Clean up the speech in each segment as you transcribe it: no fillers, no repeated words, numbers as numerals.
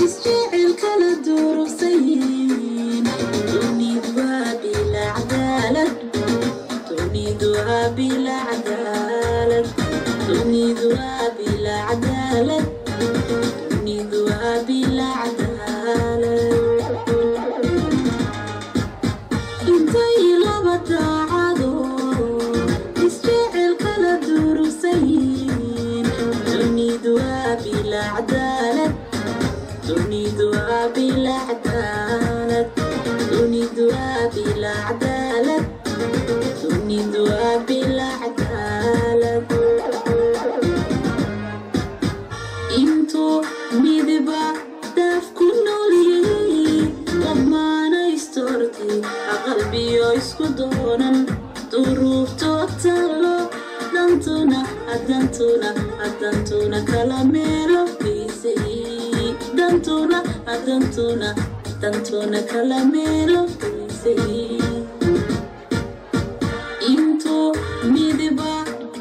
isjecel kala durugsayin dunidu waa bila cadaalad dunidu waa bila cadaalad dunidu waa bila cadaalad dunidu waa bila cadaalad intay laba daacado isjecel kala durugsayin dunidu waa bila cadaalad dunidu waa bila cadaalad dunidu waa bila cadaalad dunidu waa bila cadaalad intuu midba daaf ku nooliyey dhammaana istortay aqalbiyo isku doonan duruuftood talo dantuna adantuna kala meelo geysay dantuna kala meelo geysay intuu midba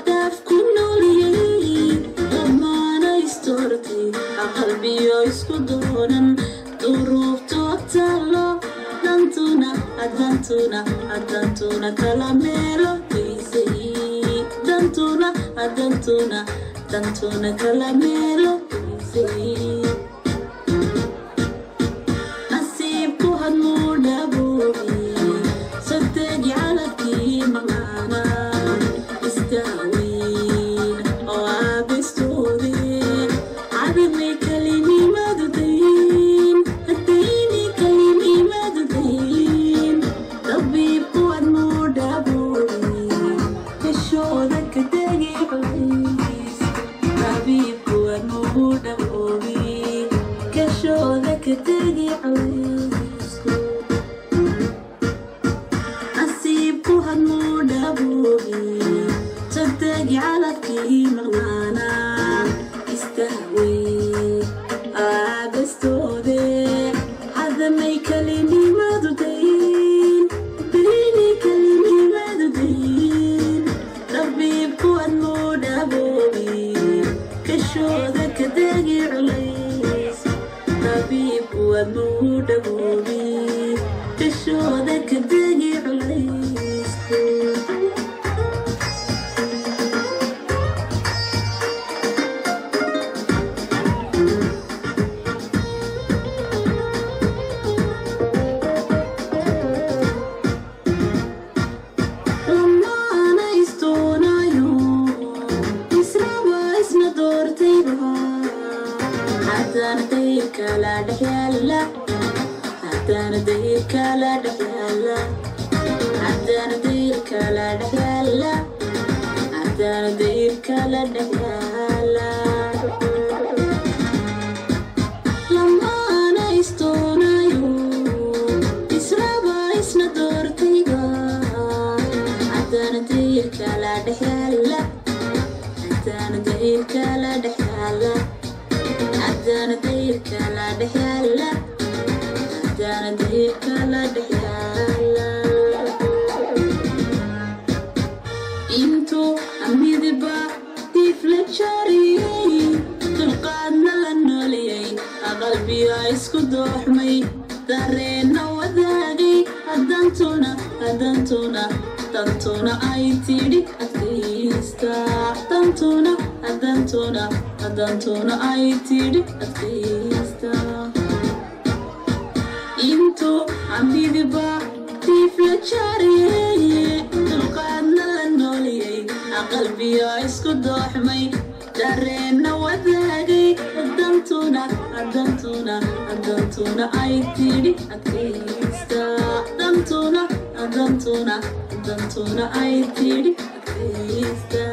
daaf ku nooliyey dhammaana istortay aqalbiyo isku doonan duruuftood talo dantuna kala meelo geysay dantuna kala meelo geysay nasiibku hadmuu dhaboobay saddeji caladkii maqaana istaaweyn oo aabistoodeen cadibay kalinimadu dayn haddayni kalinimadu dayn dabiibku hadmuu dhaboobay kashooda ka degi culays dabiibku hadmuu dhaboobay kashooda ka degi culays nasiibku hadmuu dhaboobay saddeji caladkii maqnaana istahwey aabastoode hadamay kalinimadu dayn dayni kalinimadu dayn dabiibku hadmuu dhaboobay kashooda ka degi culays dabiibku hadmuu dhaboobay kashooda ka degi culays lamaana istoonayo israba isna doortayba haddana dayr kala dhex yaala haddana dayr kala dhex yaala haddana dayr kala dhex yaala haddana dayr kala dhex yaala lamaana istoonayo israba isna doortayba haddana dayr kala dhex yaala haddana dayr kala dhex yaala haddana dayr kala dhex yaala haddana dayr kala dhex yaala intuu midba diif la jaariyey dulqaadna la nooliyey aqalbiyo isku dooxmay dareenna wadaagay dantuna ay tidhi adkaysta dantuna ay tidhi adkaysta intuu midba diif la jaariyey dulqaadna la nooliyey aqalbiyo isku dooxmay dareenna wadaagay dantuna ay tidhi adkaysta dantuna ay tidhi adkaysta